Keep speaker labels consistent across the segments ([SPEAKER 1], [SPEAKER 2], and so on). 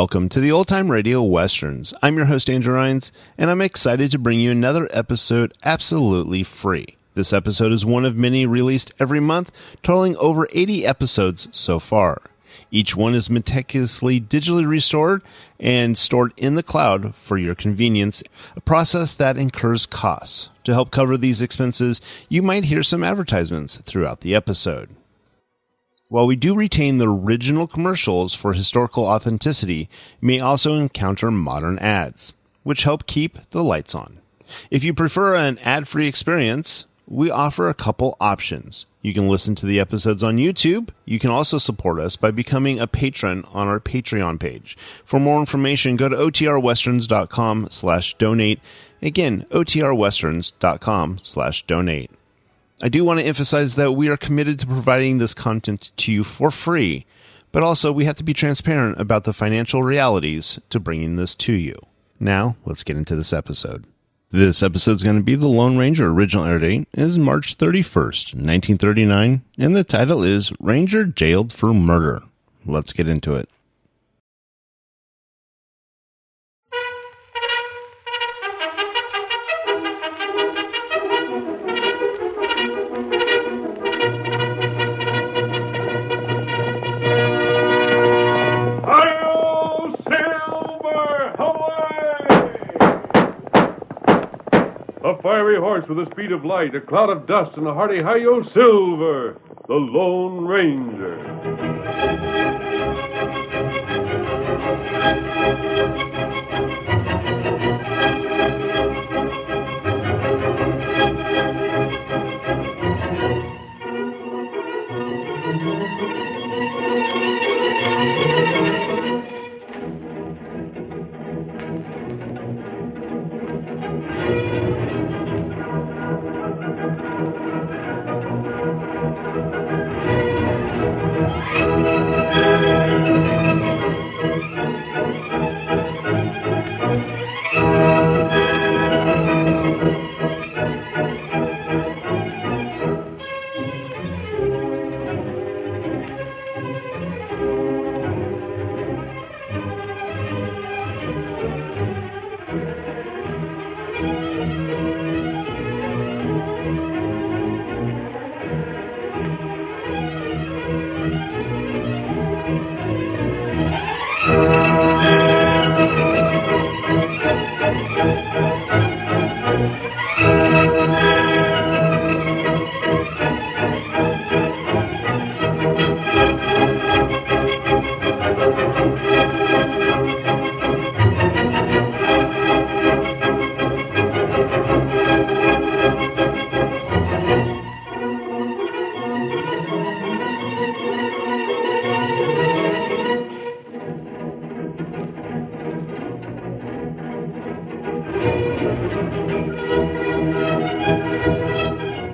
[SPEAKER 1] Welcome to the Old Time Radio Westerns. I'm your host, Andrew Rhynes, and I'm excited to bring you another episode absolutely free. This episode is one of many released every month, totaling over 80 episodes so far. Each one is meticulously digitally restored and stored in the cloud for your convenience, a process that incurs costs. To help cover these expenses, you might hear some advertisements throughout the episode. While we do retain the original commercials for historical authenticity, you may also encounter modern ads, which help keep the lights on. If you prefer an ad-free experience, we offer a couple options. You can listen to the episodes on YouTube. You can also support us by becoming a patron on our Patreon page. For more information, go to otrwesterns.com/donate. Again, otrwesterns.com/donate. I do want to emphasize that we are committed to providing this content to you for free, but also we have to be transparent about the financial realities to bringing this to you. Now, let's get into this episode. This episode is going to be The Lone Ranger. Original air date is March 31st, 1939, and the title is Ranger Jailed for Murder. Let's get into it.
[SPEAKER 2] A fiery horse with the speed of light, a cloud of dust, and a hearty hi-yo Silver, the Lone Ranger.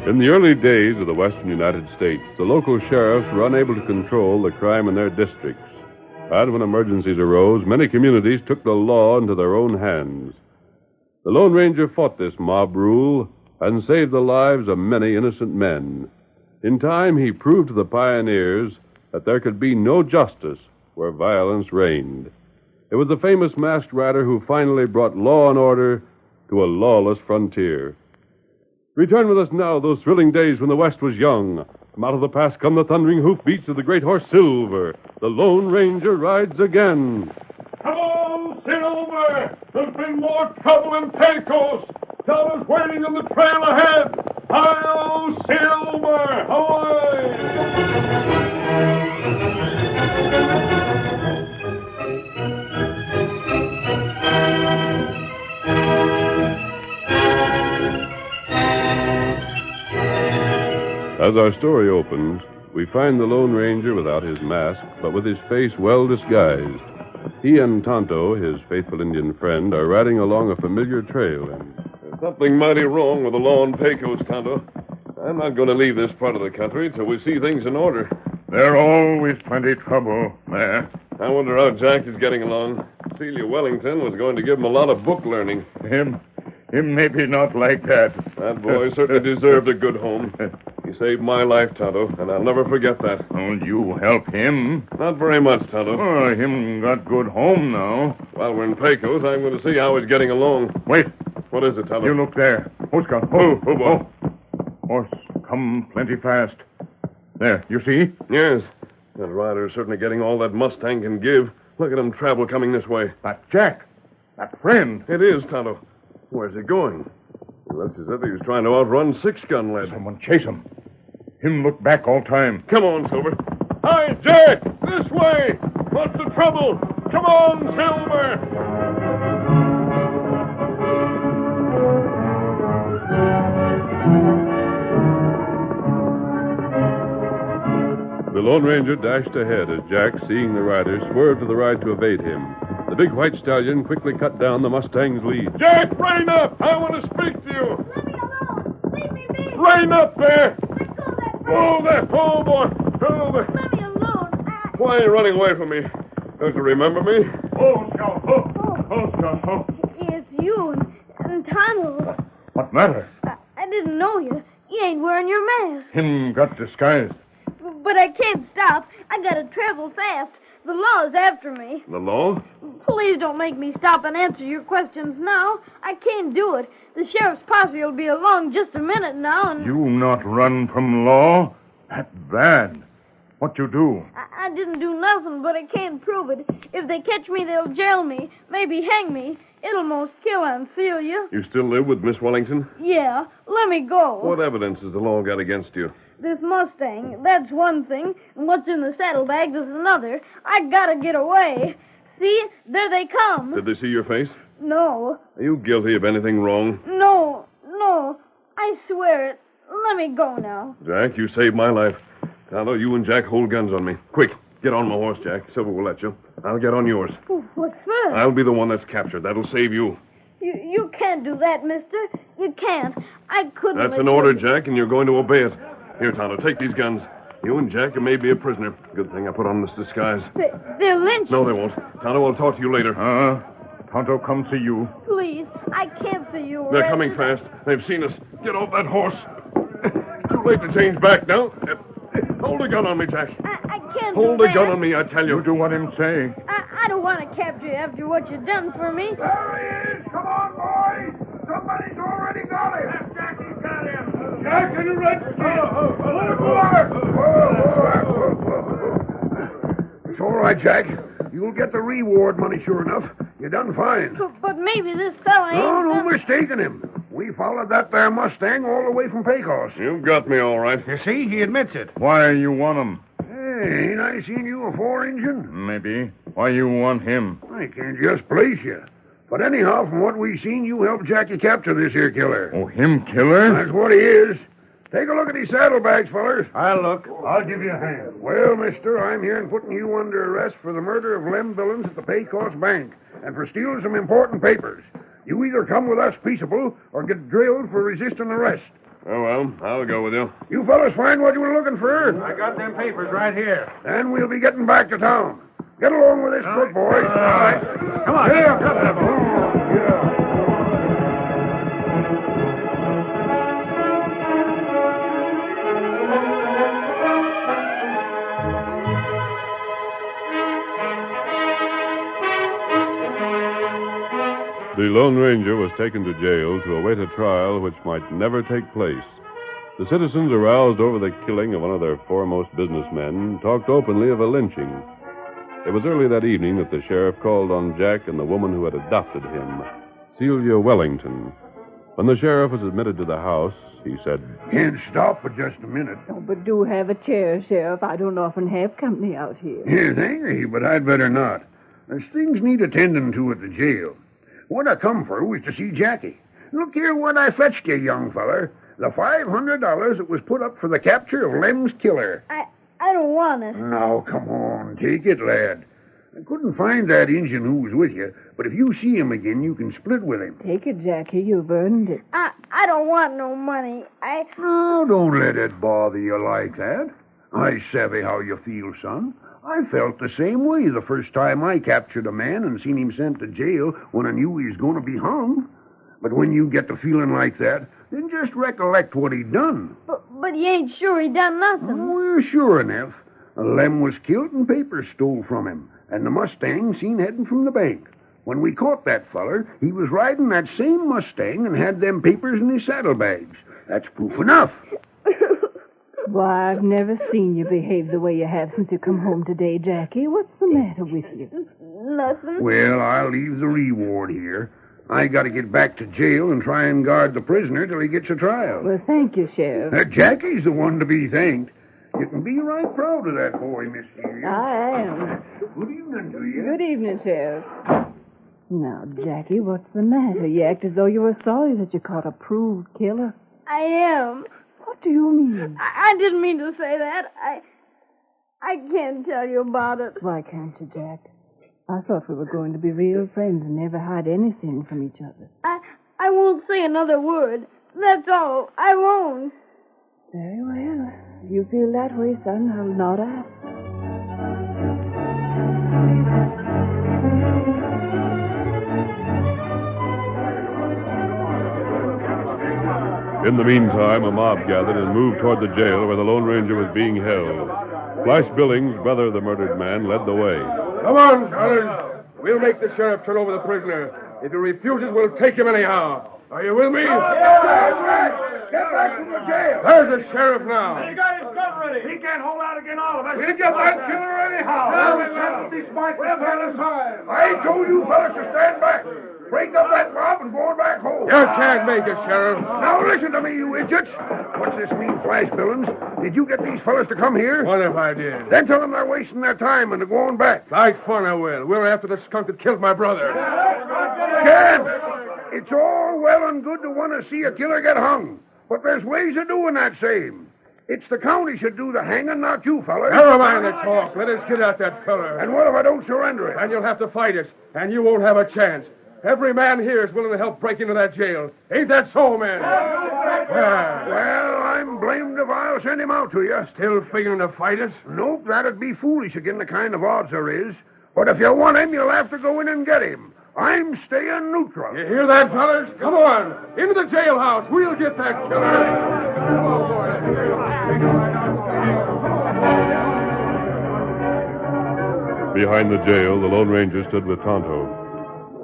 [SPEAKER 2] In the early days of the western United States, the local sheriffs were unable to control the crime in their districts. And when emergencies arose, many communities took the law into their own hands. The Lone Ranger fought this mob rule and saved the lives of many innocent men. In time, he proved to the pioneers that there could be no justice where violence reigned. It was the famous masked rider who finally brought law and order to a lawless frontier. Return with us now, those thrilling days when the West was young. From out of the past come the thundering hoofbeats of the great horse Silver. The Lone Ranger rides again.
[SPEAKER 3] Come on, Silver! There's been more trouble in Pecos. Fellas waiting on the trail ahead. Hi-yo, Silver!
[SPEAKER 2] As our story opens, we find the Lone Ranger without his mask, but with his face well disguised. He and Tonto, his faithful Indian friend, are riding along a familiar trail.
[SPEAKER 4] There's something mighty wrong with the law in Pecos, Tonto. I'm not going to leave this part of the country till we see things in order.
[SPEAKER 3] There's always plenty trouble there.
[SPEAKER 4] I wonder how Jack is getting along. Celia Wellington was going to give him a lot of book learning.
[SPEAKER 3] Him maybe not like that.
[SPEAKER 4] That boy certainly deserved a good home. He saved my life, Tonto, and I'll never forget that.
[SPEAKER 3] Oh, you help him.
[SPEAKER 4] Not very much, Tonto.
[SPEAKER 3] Oh, him got good home now.
[SPEAKER 4] While we're in Pecos, I'm going to see how he's getting along.
[SPEAKER 3] Wait,
[SPEAKER 4] What is it, Tonto?
[SPEAKER 3] you look there. Oscar,
[SPEAKER 4] boy.
[SPEAKER 3] Horse come plenty fast. There, you see?
[SPEAKER 4] Yes. That rider's certainly getting all that Mustang can give. Look at him travel coming this way.
[SPEAKER 3] That Jack. That friend.
[SPEAKER 4] It is, Tonto. Where's he going? It looks as if he was trying to outrun Six-Gun Lad.
[SPEAKER 3] Someone chase him. Him look back all time.
[SPEAKER 4] Come on, Silver.
[SPEAKER 3] Hi, Jack! This way! What's the trouble? Come on, Silver!
[SPEAKER 2] The Lone Ranger dashed ahead as Jack, seeing the rider, swerved to the right to evade him. The big white stallion quickly cut down the Mustang's lead.
[SPEAKER 3] Jack, rein up! I want to speak to you!
[SPEAKER 5] Let me alone! Leave me be!
[SPEAKER 3] Rein up there!
[SPEAKER 5] Let go of that
[SPEAKER 3] Oh, there! Oh, boy! Oh, there!
[SPEAKER 5] Let me alone!
[SPEAKER 4] Why are you running away from me? Don't you remember me?
[SPEAKER 3] Oscar! Oscar!
[SPEAKER 5] It's you and Tonto.
[SPEAKER 3] What matter?
[SPEAKER 5] I didn't know you. You ain't wearing your mask.
[SPEAKER 3] Him got disguised.
[SPEAKER 5] But I can't stop. I gotta travel fast. The law's after me.
[SPEAKER 4] The law?
[SPEAKER 5] Please don't make me stop and answer your questions now. I can't do it. The sheriff's posse will be along just a minute now, and...
[SPEAKER 3] You not run from law? That bad. What you do?
[SPEAKER 5] I didn't do nothing, but I can't prove it. If they catch me, they'll jail me, maybe hang me. It'll most kill Aunt Celia.
[SPEAKER 4] You still live with Miss Wellington?
[SPEAKER 5] Yeah, let me go.
[SPEAKER 4] What evidence has the law got against you?
[SPEAKER 5] This Mustang, that's one thing, and what's in the saddlebags is another. I gotta get away. See? There they come.
[SPEAKER 4] Did they see your face?
[SPEAKER 5] No,
[SPEAKER 4] Are you guilty of anything wrong?
[SPEAKER 5] no. I swear it. Let me go now.
[SPEAKER 4] Jack, you saved my life. Tonto, you and Jack hold guns on me. Quick, get on my horse, Jack. Silver will let you. I'll get on yours.
[SPEAKER 5] What for?
[SPEAKER 4] I'll be the one that's captured. That'll save you.
[SPEAKER 5] You can't do that, mister. You can't. I couldn't
[SPEAKER 4] That's
[SPEAKER 5] let
[SPEAKER 4] an
[SPEAKER 5] you-
[SPEAKER 4] order, Jack, and you're going to obey it. Here, Tonto, take these guns. You and Jack may be a prisoner. Good thing I put on this disguise.
[SPEAKER 5] They'll lynch
[SPEAKER 4] No,
[SPEAKER 5] you.
[SPEAKER 4] they won't. Tonto, I'll talk to you later.
[SPEAKER 3] Tonto come see you.
[SPEAKER 5] Please, I can't see you.
[SPEAKER 4] They're
[SPEAKER 5] arrested.
[SPEAKER 4] coming fast. They've seen us. Get off that horse. Too late to change back now. Hold a gun on me, Jack.
[SPEAKER 5] I can't
[SPEAKER 4] Hold
[SPEAKER 5] do
[SPEAKER 4] a
[SPEAKER 5] that.
[SPEAKER 4] gun on me, I tell you.
[SPEAKER 3] You do what him say.
[SPEAKER 5] I don't want to capture you after what you've done for me.
[SPEAKER 3] There he is! Come on, boys! Somebody's already got him! Jackie's got him! Jack and the
[SPEAKER 6] It's all right, Jack. You'll get the reward money sure enough. You done fine.
[SPEAKER 5] But maybe this fella ain't...
[SPEAKER 6] No
[SPEAKER 5] done-
[SPEAKER 6] mistaking him. We followed that there Mustang all the way from Pecos.
[SPEAKER 4] You've got me all right.
[SPEAKER 6] You see, he admits it.
[SPEAKER 3] Why you want him?
[SPEAKER 6] Hey, ain't I seen you afore, Injun?
[SPEAKER 3] Maybe. Why you want him?
[SPEAKER 6] I can't just place you. But anyhow, from what we seen, you helped Jackie capture this here killer.
[SPEAKER 3] Oh, him killer?
[SPEAKER 6] That's what he is. Take a look at these saddlebags, fellers.
[SPEAKER 3] I'll look. I'll give you a hand.
[SPEAKER 6] Well, mister, I'm here and putting you under arrest for the murder of Lem Billings at the Pecos Bank and for stealing some important papers. You either come with us peaceable or get drilled for resisting arrest.
[SPEAKER 4] Oh, well, I'll go with you.
[SPEAKER 6] You fellas find what you were looking for?
[SPEAKER 3] I got them papers right here.
[SPEAKER 6] Then we'll be getting back to town. Get along with this foot, boys.
[SPEAKER 3] All right. Come on.
[SPEAKER 6] Yeah,
[SPEAKER 3] Come on.
[SPEAKER 6] yeah.
[SPEAKER 2] The Lone Ranger was taken to jail to await a trial which might never take place. The citizens, aroused over the killing of one of their foremost businessmen, talked openly of a lynching. It was early that evening that the sheriff called on Jack and the woman who had adopted him, Celia Wellington. When the sheriff was admitted to the house, he said,
[SPEAKER 6] Can't stop for just a minute.
[SPEAKER 7] Oh, but do have a chair, Sheriff. I don't often have company out here.
[SPEAKER 6] Yes, angry, but I'd better not. There's things need attending to at the jail. What I come for was to see Jackie. Look here what I fetched you, young feller. The $500 that was put up for the capture of Lem's killer.
[SPEAKER 5] I don't want it.
[SPEAKER 6] Now, come on, take it, lad. I couldn't find that Injun who was with you, but if you see him again, you can split with him.
[SPEAKER 7] Take it, Jackie. You've earned it.
[SPEAKER 5] I don't want no money.
[SPEAKER 6] Oh, don't let it bother you like that. I savvy how you feel, son. I felt the same way the first time I captured a man and seen him sent to jail when I knew he was going to be hung. But when you get to feeling like that, then just recollect what he done.
[SPEAKER 5] But he ain't sure he done nothing.
[SPEAKER 6] Oh, we're sure enough. Lem was killed and papers stole from him, and the Mustang seen heading from the bank. When we caught that feller, he was riding that same Mustang and had them papers in his saddlebags. That's proof enough.
[SPEAKER 7] Why, I've never seen you behave the way you have since you come home today, Jackie. What's the matter with you?
[SPEAKER 5] Nothing.
[SPEAKER 6] Well, I'll leave the reward here. I got to get back to jail and try and guard the prisoner till he gets a trial.
[SPEAKER 7] Well, thank you, Sheriff.
[SPEAKER 6] Jackie's the one to be thanked. You can be right proud of that boy, Miss Celia.
[SPEAKER 7] I am.
[SPEAKER 6] Good evening to you.
[SPEAKER 7] Good evening, Sheriff. Now, Jackie, what's the matter? You act as though you were sorry that you caught a proved killer.
[SPEAKER 5] I am.
[SPEAKER 7] What do you mean?
[SPEAKER 5] I didn't mean to say that. I can't tell you about it.
[SPEAKER 7] Why can't you, Jack? I thought we were going to be real friends and never hide anything from each other.
[SPEAKER 5] I won't say another word. That's all. I won't.
[SPEAKER 7] Very well. If you feel that way, son, I'll not ask.
[SPEAKER 2] In the meantime, a mob gathered and moved toward the jail where the Lone Ranger was being held. Flash Billings, brother of the murdered man, led the way.
[SPEAKER 3] Come on, fellas. We'll make the sheriff turn over the prisoner. If he refuses, we'll take him anyhow. Are you with me?
[SPEAKER 6] Get back to the jail.
[SPEAKER 3] There's the sheriff now.
[SPEAKER 8] He got his gun ready. He can't hold out against all of us.
[SPEAKER 6] We'll get that killer anyhow. I told you fellas to stand back. Break up that mob and go back home.
[SPEAKER 3] You can't make it, Sheriff.
[SPEAKER 6] Now listen to me, you idiots. What's this mean, Flash Billings? Did you get these fellas to come here?
[SPEAKER 3] What if I did?
[SPEAKER 6] Then tell them they're wasting their time and they're going back.
[SPEAKER 3] Like fun I will. We're after the skunk that killed my brother.
[SPEAKER 6] Can't. It's all well and good to want to see a killer get hung. But there's ways of doing that same. It's the county should do the hanging, not you, fellas.
[SPEAKER 3] Never mind the talk. Let us get at that feller.
[SPEAKER 6] And what if I don't surrender it?
[SPEAKER 3] And you'll have to fight us, and you won't have a chance. Every man here is willing to help break into that jail. Ain't that so, man?
[SPEAKER 6] Well, I'm blamed if I'll send him out to you.
[SPEAKER 3] Still figuring to fight us?
[SPEAKER 6] Nope, that'd be foolish again the kind of odds there is. But if you want him, you'll have to go in and get him. I'm staying neutral.
[SPEAKER 3] You hear that, fellas? Come on. Into the jailhouse. We'll get that killer. Come on, boy.
[SPEAKER 2] Behind the jail, the Lone Ranger stood with Tonto.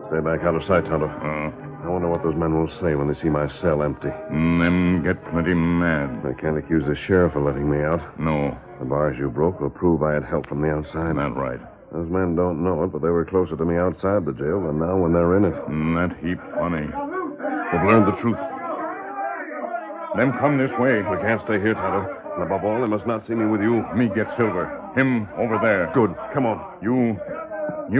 [SPEAKER 2] Stay back out of sight, Tonto. I wonder what those men will say when they see my cell empty.
[SPEAKER 9] Them get plenty mad.
[SPEAKER 2] They can't accuse the sheriff of letting me out.
[SPEAKER 9] No.
[SPEAKER 2] The bars you broke will prove I had help from the outside.
[SPEAKER 9] That right.
[SPEAKER 2] Those men don't know it, but they were closer to me outside the jail than now when they're in it.
[SPEAKER 9] That heap funny. They've learned the truth. Them come this way.
[SPEAKER 2] We can't stay here, Tonto. And above all, they must not see me with you.
[SPEAKER 9] Me get Silver. Him over there.
[SPEAKER 2] Good. Come on.
[SPEAKER 9] You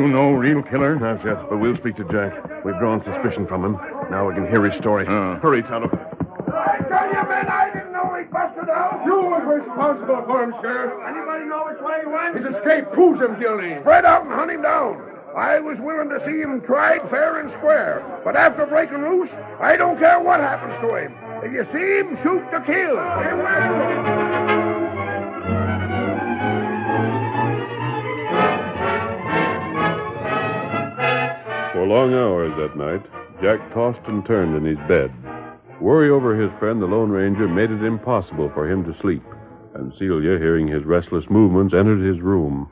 [SPEAKER 9] know real killer?
[SPEAKER 2] Not yet, but we'll speak to Jack. We've drawn suspicion from him. Now we can hear his story. Hurry, Tonto.
[SPEAKER 6] I tell you, men, I didn't know he busted out.
[SPEAKER 3] You were responsible for him, Sheriff.
[SPEAKER 6] Anybody know which way he went?
[SPEAKER 3] His escape proves him guilty.
[SPEAKER 6] Spread out and hunt him down. I was willing to see him tried fair and square. But after breaking loose, I don't care what happens to him. If you see him, shoot to kill.
[SPEAKER 2] For long hours that night, Jack tossed and turned in his bed. Worry over his friend, the Lone Ranger, made it impossible for him to sleep. And Celia, hearing his restless movements, entered his room.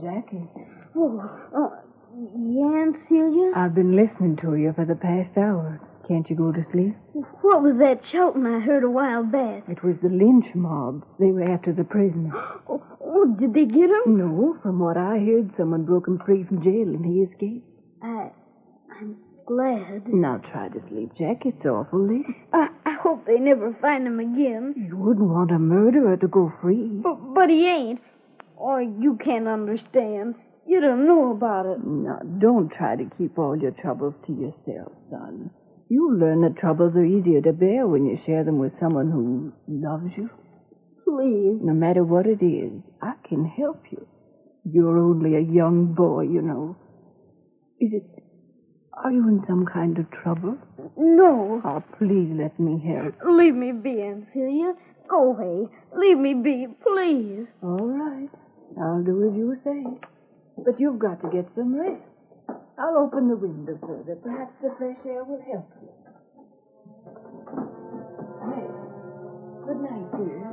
[SPEAKER 7] Jackie,
[SPEAKER 5] Yeah, Aunt Celia?
[SPEAKER 7] I've been listening to you for the past hour. Can't you go to sleep?
[SPEAKER 5] What was that shouting I heard a while back?
[SPEAKER 7] It was the lynch mob. They were after the prisoner.
[SPEAKER 5] Oh, did they get him?
[SPEAKER 7] No, from what I heard, someone broke him free from jail and he escaped.
[SPEAKER 5] I'm glad.
[SPEAKER 7] Now try to sleep, Jack. It's awful late.
[SPEAKER 5] I hope they never find him again.
[SPEAKER 7] You wouldn't want a murderer to go free.
[SPEAKER 5] But he ain't. Or you can't understand. You don't know about it.
[SPEAKER 7] Now, don't try to keep all your troubles to yourself, son. You'll learn that troubles are easier to bear when you share them with someone who loves you.
[SPEAKER 5] Please.
[SPEAKER 7] No matter what it is, I can help you. You're only a young boy, you know. Are you in some kind of trouble?
[SPEAKER 5] No.
[SPEAKER 7] Oh, please let me help.
[SPEAKER 5] Leave me be, Aunt Celia. Go away. Leave me be, please.
[SPEAKER 7] All right. I'll do as you say. But you've got to get some rest. I'll open the window further. Perhaps the fresh air will help you. Hey, good night, dear.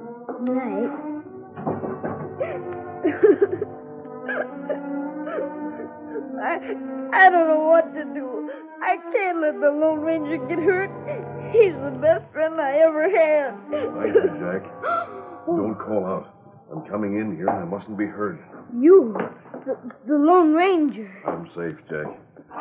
[SPEAKER 5] I don't know what to do. I can't let the Lone Ranger get hurt. He's the best friend I ever had.
[SPEAKER 4] Thank you, Jack. Don't call out. I'm coming in here and I mustn't be heard.
[SPEAKER 5] You, the Lone Ranger.
[SPEAKER 4] I'm safe, Jack.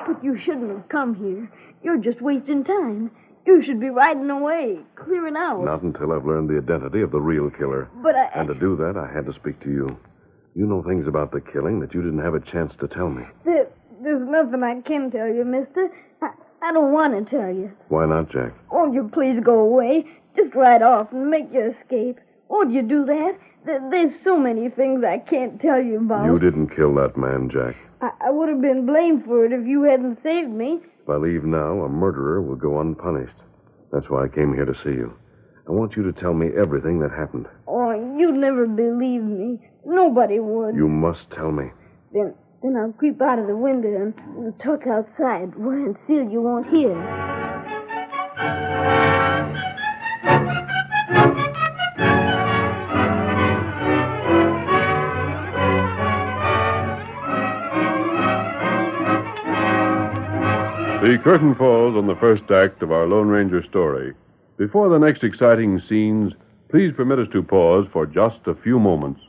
[SPEAKER 5] But you shouldn't have come here. You're just wasting time. You should be riding away, clearing out.
[SPEAKER 4] Not until I've learned the identity of the real killer.
[SPEAKER 5] But
[SPEAKER 4] And to do that, I had to speak to you. You know things about the killing that you didn't have a chance to tell me.
[SPEAKER 5] There's nothing I can tell you, mister. I don't want to tell you.
[SPEAKER 4] Why not, Jack?
[SPEAKER 5] Won't you please go away? Just ride off and make your escape. Won't you do that? There's so many things I can't tell you about.
[SPEAKER 4] You didn't kill that man, Jack.
[SPEAKER 5] I would have been blamed for it if you hadn't saved me.
[SPEAKER 4] If I leave now, a murderer will go unpunished. That's why I came here to see you. I want you to tell me everything that happened.
[SPEAKER 5] Oh, you'd never believe me. Nobody would.
[SPEAKER 4] You must tell me.
[SPEAKER 5] Then I'll creep out of the window and we'll talk outside where Aunt Celia won't hear.
[SPEAKER 2] The curtain falls on the first act of our Lone Ranger story. Before the next exciting scenes, please permit us to pause for just a few moments.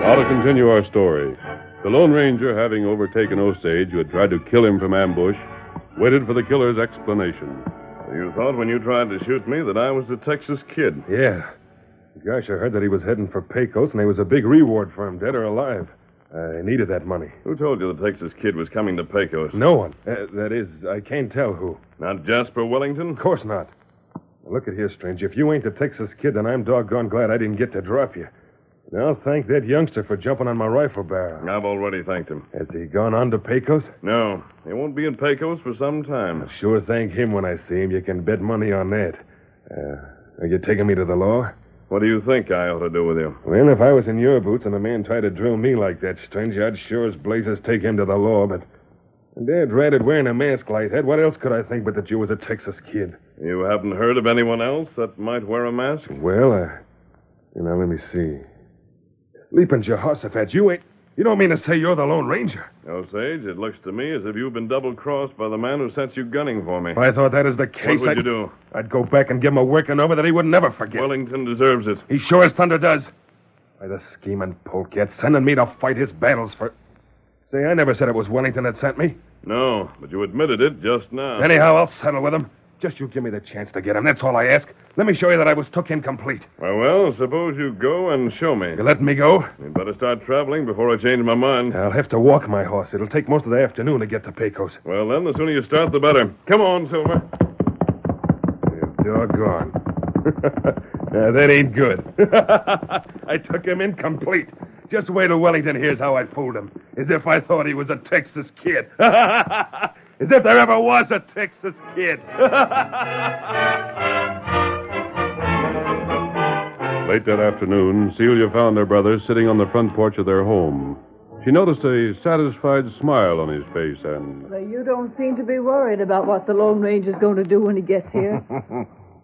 [SPEAKER 2] Now to continue our story. The Lone Ranger, having overtaken Osage, who had tried to kill him from ambush, waited for the killer's explanation.
[SPEAKER 4] You thought when you tried to shoot me that I was the Texas Kid.
[SPEAKER 10] Yeah. Gosh, I heard that he was heading for Pecos, and there was a big reward for him, dead or alive. I needed that money.
[SPEAKER 4] Who told you the Texas Kid was coming to Pecos?
[SPEAKER 10] No one. That is, I can't tell who.
[SPEAKER 4] Not Jasper Wellington?
[SPEAKER 10] Of course not. Now, look at here, stranger. If you ain't the Texas Kid, then I'm doggone glad I didn't get to drop you. Now, thank that youngster for jumping on my rifle barrel.
[SPEAKER 4] I've already thanked him.
[SPEAKER 10] Has he gone on to Pecos?
[SPEAKER 4] No, he won't be in Pecos for some time.
[SPEAKER 10] I'll sure thank him when I see him. You can bet money on that. Are you taking me to the law?
[SPEAKER 4] What do you think I ought to do with you?
[SPEAKER 10] Well, if I was in your boots and a man tried to drill me like that, stranger, I'd sure as blazes take him to the law, but... Dad ratted wearing a mask like that. What else could I think but that you was a Texas Kid?
[SPEAKER 4] You haven't heard of anyone else that might wear a mask?
[SPEAKER 10] Well, let me see. Leaping Jehoshaphat, you don't mean to say you're the Lone Ranger?
[SPEAKER 4] Osage, it looks to me as if you've been double-crossed by the man who sent you gunning for me.
[SPEAKER 10] If I thought that is the case,
[SPEAKER 4] What would you do?
[SPEAKER 10] I'd go back and give him a working over that he would never forget.
[SPEAKER 4] Wellington deserves it.
[SPEAKER 10] He sure as thunder does. By the scheming polecat, sending me to fight his battles for... Say, I never said it was Wellington that sent me.
[SPEAKER 4] No, but you admitted it just now.
[SPEAKER 10] Anyhow, I'll settle with him. Just you give me the chance to get him. That's all I ask. Let me show you that I was took in complete.
[SPEAKER 4] Well, suppose you go and show me.
[SPEAKER 10] You letting me go?
[SPEAKER 4] You'd better start traveling before I change my mind.
[SPEAKER 10] I'll have to walk my horse. It'll take most of the afternoon to get to Pecos.
[SPEAKER 4] Well, then, the sooner you start, the better. Come on, Silver.
[SPEAKER 10] You're doggone. That ain't good. I took him in complete. Just wait till Wellington hears how I fooled him. As if I thought he was a Texas Kid. As if there ever was a Texas Kid.
[SPEAKER 2] Late that afternoon, Celia found her brother sitting on the front porch of their home. She noticed a satisfied smile on his face and...
[SPEAKER 7] Well, you don't seem to be worried about what the Lone Ranger's going to do when he gets here.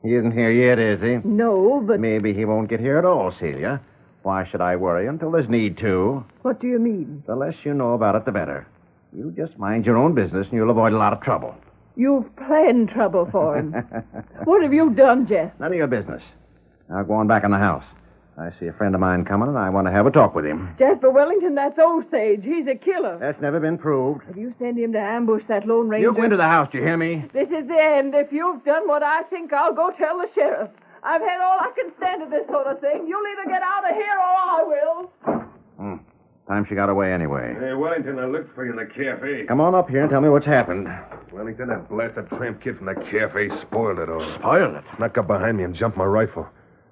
[SPEAKER 11] He isn't here yet, is he?
[SPEAKER 7] No, but...
[SPEAKER 11] Maybe he won't get here at all, Celia. Why should I worry until there's need to?
[SPEAKER 7] What do you mean?
[SPEAKER 11] The less you know about it, the better. You just mind your own business and you'll avoid a lot of trouble.
[SPEAKER 7] You've planned trouble for him. What have you done, Jeff?
[SPEAKER 11] None of your business. Now go on back in the house. I see a friend of mine coming, and I want to have a talk with him.
[SPEAKER 7] Jasper Wellington, that's Osage. He's a killer.
[SPEAKER 11] That's never been proved.
[SPEAKER 7] If you send him to ambush that Lone Ranger...
[SPEAKER 11] You go into the house, do you hear me?
[SPEAKER 7] This is the end. If you've done what I think, I'll go tell the sheriff. I've had all I can stand of this sort of thing. You'll either get out of here or I will.
[SPEAKER 11] Time she got away anyway.
[SPEAKER 10] Hey, Wellington, I looked for you in the cafe.
[SPEAKER 11] Come on up here and tell me what's happened.
[SPEAKER 10] Wellington, that blasted tramp kid from the cafe spoiled it all.
[SPEAKER 11] Spoiled it?
[SPEAKER 10] Snuck up behind me and jumped my rifle.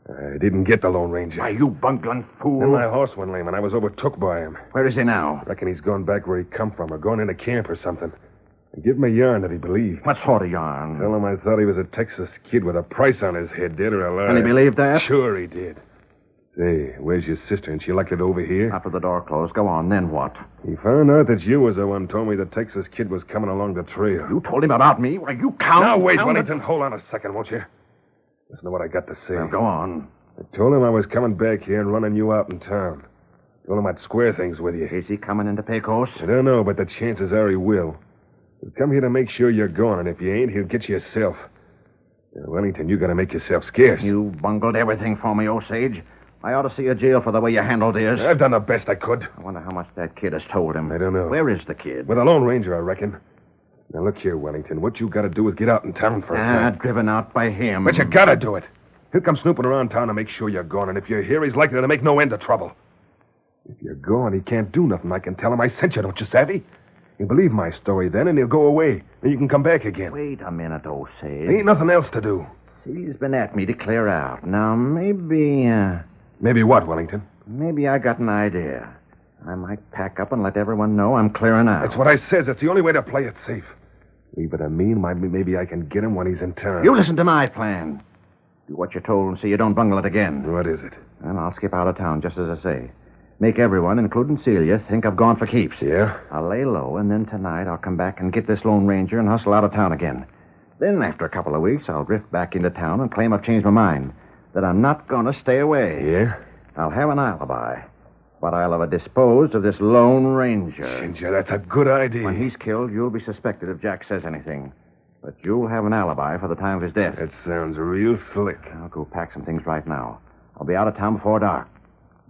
[SPEAKER 10] I didn't get the Lone Ranger.
[SPEAKER 11] Why, you bungling fool.
[SPEAKER 10] Then my horse went lame, and I was overtook by him.
[SPEAKER 11] Where is he now?
[SPEAKER 10] Reckon he's gone back where he come from, or gone into camp or something. And give him a yarn that he believed.
[SPEAKER 11] What sort of yarn?
[SPEAKER 10] Tell him I thought he was a Texas kid with a price on his head, dead or alive.
[SPEAKER 11] And he believed that?
[SPEAKER 10] Sure he did. Say, where's your sister? And she liked it over here?
[SPEAKER 11] After the door closed. Go on, then what?
[SPEAKER 10] He found out that you was the one told me the Texas kid was coming along the trail.
[SPEAKER 11] You told him about me? Why, you count...
[SPEAKER 10] Now, wait, Wellington. Hold on a second, won't you? Listen to what I got to say.
[SPEAKER 11] Now, go on.
[SPEAKER 10] I told him I was coming back here and running you out in town. Told him I'd square things with you.
[SPEAKER 11] Is he coming into Pecos?
[SPEAKER 10] I don't know, but the chances are he will. He'll come here to make sure you're gone, and if you ain't, he'll get you yourself. Now, Wellington, you got to make yourself scarce.
[SPEAKER 11] You bungled everything for me, Osage. I ought to see a jail for the way you handled this.
[SPEAKER 10] I've done the best I could.
[SPEAKER 11] I wonder how much that kid has told him.
[SPEAKER 10] I don't know.
[SPEAKER 11] Where is the kid?
[SPEAKER 10] With a Lone Ranger, I reckon. Now, look here, Wellington. What you got to do is get out in town for a time.
[SPEAKER 11] Driven out by him.
[SPEAKER 10] But you got to do it. He'll come snooping around town to make sure you're gone, and if you're here, he's likely to make no end of trouble. If you're gone, he can't do nothing. I can tell him I sent you, don't you, savvy? He'll believe my story then, and he'll go away. And you can come back again.
[SPEAKER 11] Wait a minute, Osage.
[SPEAKER 10] There ain't nothing else to do.
[SPEAKER 11] He's been at me to clear out. Now, maybe...
[SPEAKER 10] Maybe what, Wellington?
[SPEAKER 11] Maybe I got an idea. I might pack up and let everyone know I'm clearing out.
[SPEAKER 10] That's what I says. It's the only way to play it safe. Leave it to me, and maybe I can get him when he's in town.
[SPEAKER 11] You listen to my plan. Do what you're told and see you don't bungle it again.
[SPEAKER 10] What is it?
[SPEAKER 11] And I'll skip out of town, just as I say. Make everyone, including Celia, think I've gone for keeps.
[SPEAKER 10] Yeah?
[SPEAKER 11] I'll lay low, and then tonight I'll come back and get this Lone Ranger and hustle out of town again. Then, after a couple of weeks, I'll drift back into town and claim I've changed my mind. That I'm not going to stay away.
[SPEAKER 10] Yeah?
[SPEAKER 11] I'll have an alibi. But I'll have disposed of this Lone Ranger.
[SPEAKER 10] Ginger, that's a good idea.
[SPEAKER 11] When he's killed, you'll be suspected if Jack says anything. But you'll have an alibi for the time of his death.
[SPEAKER 10] That sounds real slick.
[SPEAKER 11] I'll go pack some things right now. I'll be out of town before dark.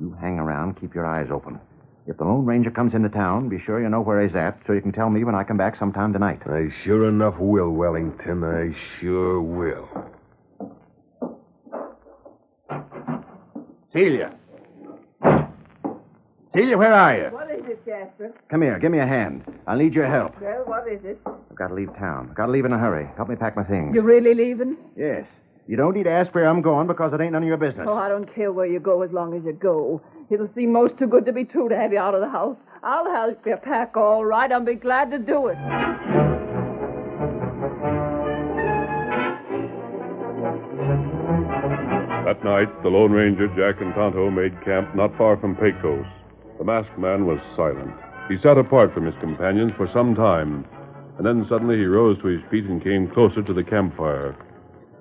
[SPEAKER 11] You hang around, keep your eyes open. If the Lone Ranger comes into town, be sure you know where he's at so you can tell me when I come back sometime tonight.
[SPEAKER 10] I sure enough will, Wellington. I sure will.
[SPEAKER 11] Celia. Celia, where are you?
[SPEAKER 7] What is it, Jasper?
[SPEAKER 11] Come here. Give me a hand. I'll need your help.
[SPEAKER 7] Well, what is it?
[SPEAKER 11] I've got to leave town. I've got to leave in a hurry. Help me pack my things.
[SPEAKER 7] You really leaving?
[SPEAKER 11] Yes. You don't need to ask where I'm going because it ain't none of your business.
[SPEAKER 7] Oh, I don't care where you go as long as you go. It'll seem most too good to be true to have you out of the house. I'll help you pack all right. I'll be glad to do it.
[SPEAKER 2] That night, the Lone Ranger, Jack, and Tonto made camp not far from Pecos. The masked man was silent. He sat apart from his companions for some time, and then suddenly he rose to his feet and came closer to the campfire.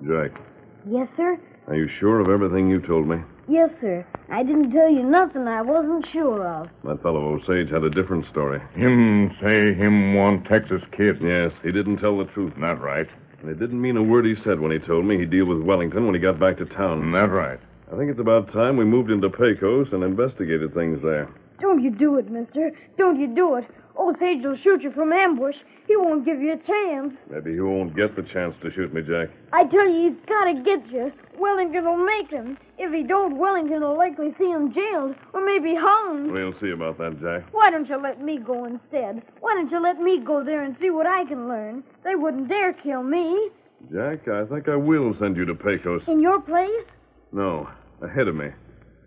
[SPEAKER 5] Jack. Yes, sir?
[SPEAKER 4] Are you sure of everything you told me?
[SPEAKER 5] Yes, sir. I didn't tell you nothing I wasn't sure of.
[SPEAKER 4] That fellow Osage had a different story.
[SPEAKER 9] Him say him one Texas kid.
[SPEAKER 4] Yes, he didn't tell the truth.
[SPEAKER 9] Not right.
[SPEAKER 4] And it didn't mean a word he said when he told me he'd deal with Wellington when he got back to town.
[SPEAKER 9] Not right.
[SPEAKER 4] I think it's about time we moved into Pecos and investigated things there.
[SPEAKER 5] Don't you do it, mister. Don't you do it. Osage will shoot you from ambush. He won't give you a chance.
[SPEAKER 4] Maybe he won't get the chance to shoot me, Jack.
[SPEAKER 5] I tell you, he's got to get you. Wellington will make him. If he don't, Wellington will likely see him jailed or maybe hung.
[SPEAKER 4] We'll see about that, Jack.
[SPEAKER 5] Why don't you let me go instead? Why don't you let me go there and see what I can learn? They wouldn't dare kill me.
[SPEAKER 4] Jack, I think I will send you to Pecos.
[SPEAKER 5] In your place?
[SPEAKER 4] No, ahead of me.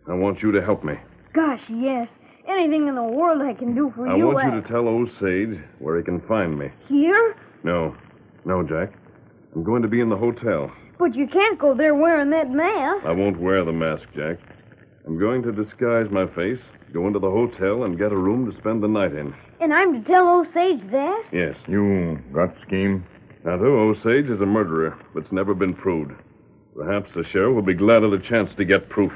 [SPEAKER 4] I want you to help me.
[SPEAKER 5] Gosh, yes. Anything in the world I can do for you.
[SPEAKER 4] I want you to tell Osage where he can find me.
[SPEAKER 5] Here?
[SPEAKER 4] No, Jack. I'm going to be in the hotel.
[SPEAKER 5] But you can't go there wearing that mask.
[SPEAKER 4] I won't wear the mask, Jack. I'm going to disguise my face, go into the hotel, and get a room to spend the night in.
[SPEAKER 5] And I'm to tell Osage that?
[SPEAKER 4] Yes.
[SPEAKER 9] You got scheme?
[SPEAKER 4] Tonto, Osage is a murderer, but's never been proved. Perhaps the sheriff will be glad of the chance to get proof.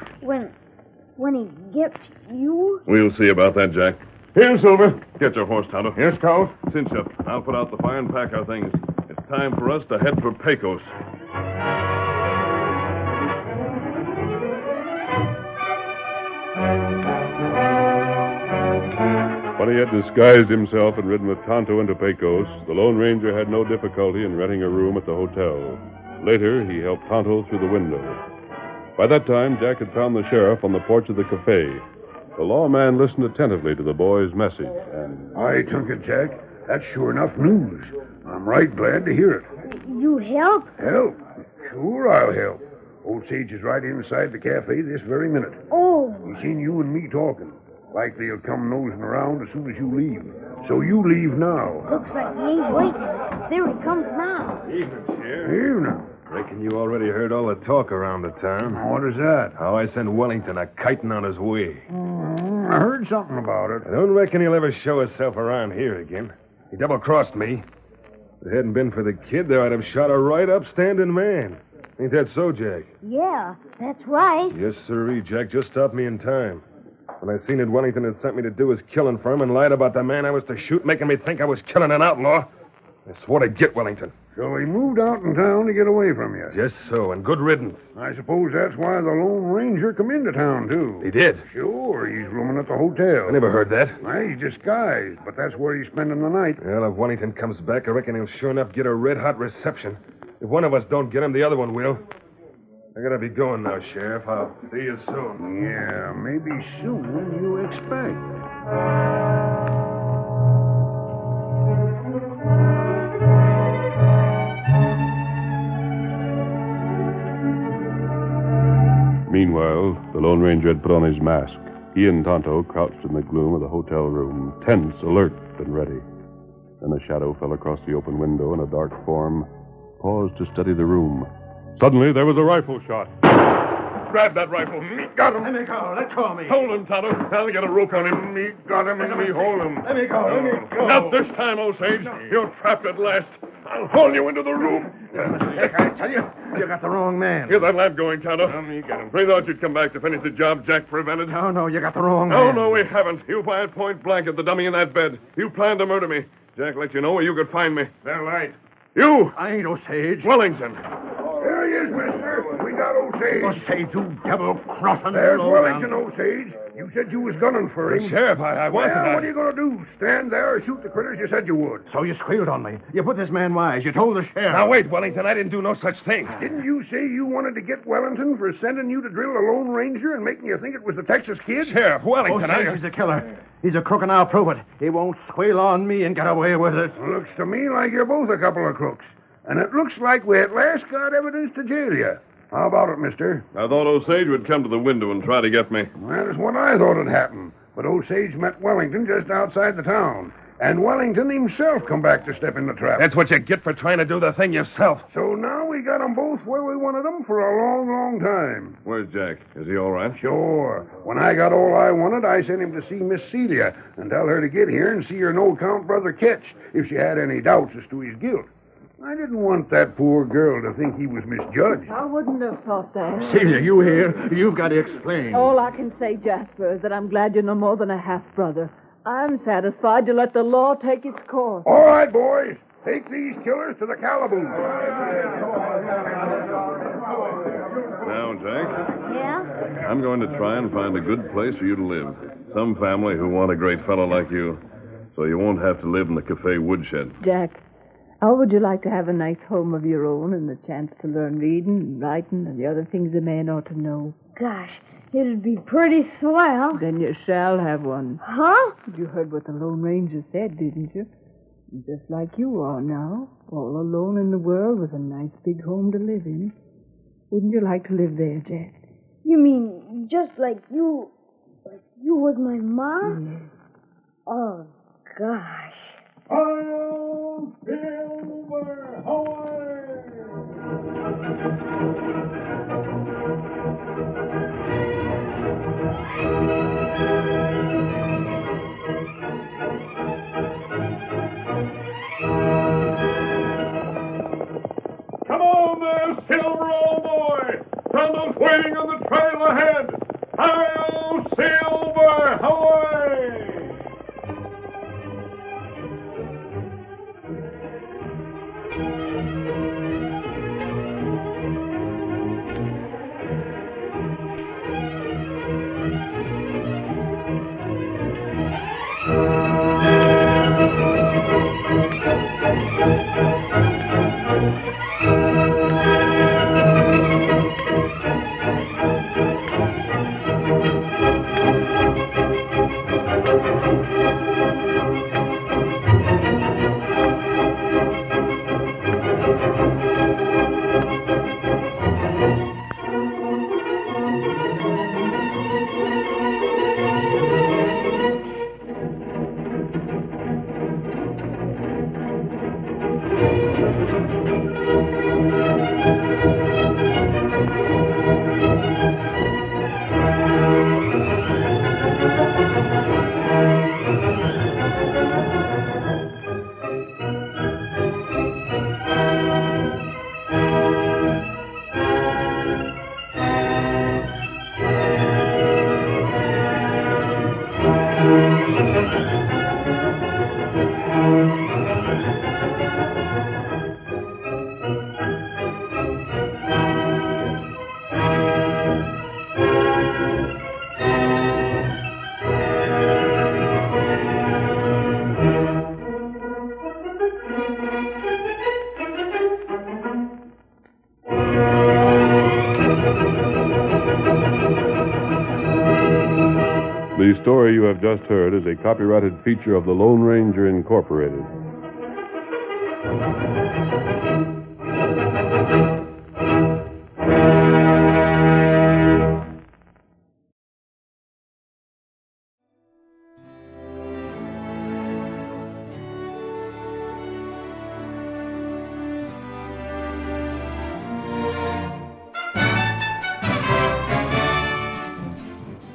[SPEAKER 5] When he gets you?
[SPEAKER 4] We'll see about that, Jack.
[SPEAKER 9] Here, Silver.
[SPEAKER 4] Get your horse, Tonto.
[SPEAKER 9] Here, Scout.
[SPEAKER 4] Cinch up. I'll put out the fire and pack our things. It's time for us to head for Pecos.
[SPEAKER 2] When he had disguised himself and ridden with Tonto into Pecos, the Lone Ranger had no difficulty in renting a room at the hotel. Later, he helped Tonto through the window. By that time, Jack had found the sheriff on the porch of the cafe. The lawman listened attentively to the boy's message, and...
[SPEAKER 6] I took it, Jack. That's sure enough news. I'm right glad to hear it.
[SPEAKER 5] You help?
[SPEAKER 6] Help? Sure, I'll help. Old Sage is right inside the cafe this very minute.
[SPEAKER 5] Oh.
[SPEAKER 6] He's seen you and me talking. Likely he'll come nosing around as soon as you leave. So you leave now.
[SPEAKER 5] Looks like he ain't waiting. There he comes now.
[SPEAKER 10] Evening, Sheriff.
[SPEAKER 6] Here now.
[SPEAKER 10] Reckon you already heard all the talk around the town.
[SPEAKER 6] What is that?
[SPEAKER 10] How I sent Wellington a kiting on his way.
[SPEAKER 6] I heard something about it.
[SPEAKER 10] I don't reckon he'll ever show himself around here again. He double-crossed me. If it hadn't been for the kid there, I'd have shot a right upstanding man. Ain't that so, Jack?
[SPEAKER 5] Yeah, that's right.
[SPEAKER 10] Yes, sirree. Jack just stopped me in time. When I seen that Wellington had sent me to do his killing for him and lied about the man I was to shoot, making me think I was killing an outlaw, I swore to get Wellington.
[SPEAKER 6] So he moved out in town to get away from you.
[SPEAKER 10] Just so, and good riddance.
[SPEAKER 6] I suppose that's why the Lone Ranger come into town, too.
[SPEAKER 10] He did?
[SPEAKER 6] Sure, he's rooming at the hotel.
[SPEAKER 10] I never heard that.
[SPEAKER 6] Why, he's disguised, but that's where he's spending the night.
[SPEAKER 10] Well, if Wellington comes back, I reckon he'll sure enough get a red-hot reception. If one of us don't get him, the other one will. I gotta be going now, Sheriff. I'll see you soon.
[SPEAKER 6] Yeah, maybe sooner than you expect.
[SPEAKER 2] Meanwhile, the Lone Ranger had put on his mask. He and Tonto crouched in the gloom of the hotel room, tense, alert, and ready. Then a shadow fell across the open window, and a dark form paused to study the room. Suddenly, there was a rifle shot.
[SPEAKER 4] Grab that rifle. Me got him.
[SPEAKER 8] Let me go. Let go of me.
[SPEAKER 4] Hold him, Tonto. I'll get a rope on him. Me got him, and me hold him.
[SPEAKER 8] Let me go. Let me go.
[SPEAKER 4] Not this time, Osage. You're trapped at last. I'll haul you into the room.
[SPEAKER 8] I tell you, you got the wrong man.
[SPEAKER 4] Get that lamp going, Tonto. Me get him. We thought you'd come back to finish the job Jack prevented.
[SPEAKER 8] No, you got the wrong man.
[SPEAKER 4] Oh, no, we haven't. You fired point blank at the dummy in that bed. You planned to murder me. Jack let you know where you could find me.
[SPEAKER 10] They're right.
[SPEAKER 4] You!
[SPEAKER 8] I ain't Osage.
[SPEAKER 4] Wellington.
[SPEAKER 6] There he is, mister. We got Osage.
[SPEAKER 8] Osage, you double-crossing.
[SPEAKER 6] There's Wellington, Osage. You said you was gunning for him.
[SPEAKER 10] Sheriff, I wasn't.
[SPEAKER 6] Well, what are you going to do? Stand there or shoot the critters you said you would?
[SPEAKER 8] So you squealed on me. You put this man wise. You told the sheriff.
[SPEAKER 10] Now, wait, Wellington. I didn't do no such thing.
[SPEAKER 6] Didn't you say you wanted to get Wellington for sending you to drill a Lone Ranger and making you think it was the Texas Kid?
[SPEAKER 10] Sheriff, Wellington,
[SPEAKER 8] Osage is a killer. He's a crook, and I'll prove it. He won't squeal on me and get away with it.
[SPEAKER 6] Looks to me like you're both a couple of crooks. And it looks like we at last got evidence to jail you. How about it, mister?
[SPEAKER 4] I thought Osage would come to the window and try to get me.
[SPEAKER 6] That is what I thought had happened. But Osage met Wellington just outside the town. And Wellington himself come back to step in the trap.
[SPEAKER 10] That's what you get for trying to do the thing yourself.
[SPEAKER 6] So now we got them both where we wanted them for a long, long time.
[SPEAKER 4] Where's Jack? Is he all right?
[SPEAKER 6] Sure. When I got all I wanted, I sent him to see Miss Celia and tell her to get here and see her no-count brother Ketch if she had any doubts as to his guilt. I didn't want that poor girl to think he was misjudged.
[SPEAKER 7] I wouldn't have thought that.
[SPEAKER 8] Celia, you here? You've got to explain.
[SPEAKER 7] All I can say, Jasper, is that I'm glad you're no more than a half-brother. I'm satisfied to let the law take its course.
[SPEAKER 6] All right, boys. Take these killers to the calaboose.
[SPEAKER 4] Now, Jack,
[SPEAKER 5] Yeah?
[SPEAKER 4] I'm going to try and find a good place for you to live. Some family who want a great fellow like you, so you won't have to live in the cafe woodshed.
[SPEAKER 7] Jack, how would you like to have a nice home of your own and the chance to learn reading and writing and the other things a man ought to know?
[SPEAKER 5] Gosh, it'd be pretty swell.
[SPEAKER 7] Then you shall have one.
[SPEAKER 5] Huh?
[SPEAKER 7] You heard what the Lone Ranger said, didn't you? Just like you are now, all alone in the world with a nice big home to live in. Wouldn't you like to live there, Jack?
[SPEAKER 5] You mean just like you was my mom?
[SPEAKER 7] Yes.
[SPEAKER 5] Oh, gosh.
[SPEAKER 3] Hail, Silver, away! Come on there, Silver, old boy! Tonto's waiting on the trail ahead! Hail, Silver, away!
[SPEAKER 2] just heard is a copyrighted feature of the Lone Ranger Incorporated.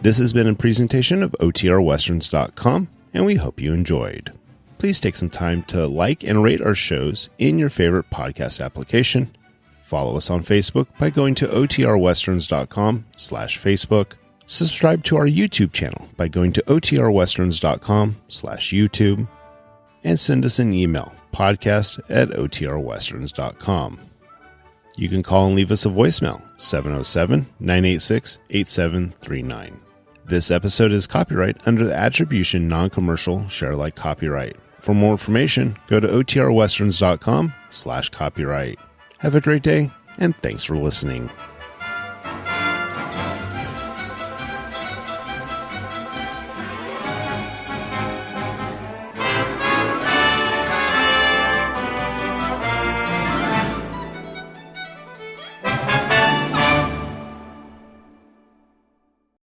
[SPEAKER 1] This has been a presentation of OTRWesterns.com, and we hope you enjoyed. Please take some time to like and rate our shows in your favorite podcast application. Follow us on Facebook by going to OTRWesterns.com/Facebook. Subscribe to our YouTube channel by going to OTRWesterns.com/YouTube. And send us an email, podcast@OTRWesterns.com. You can call and leave us a voicemail, 707-986-8739. This episode is copyright under the Attribution Non-Commercial Share Alike copyright. For more information, go to OTRWesterns.com/copyright. Have a great day, and thanks for listening.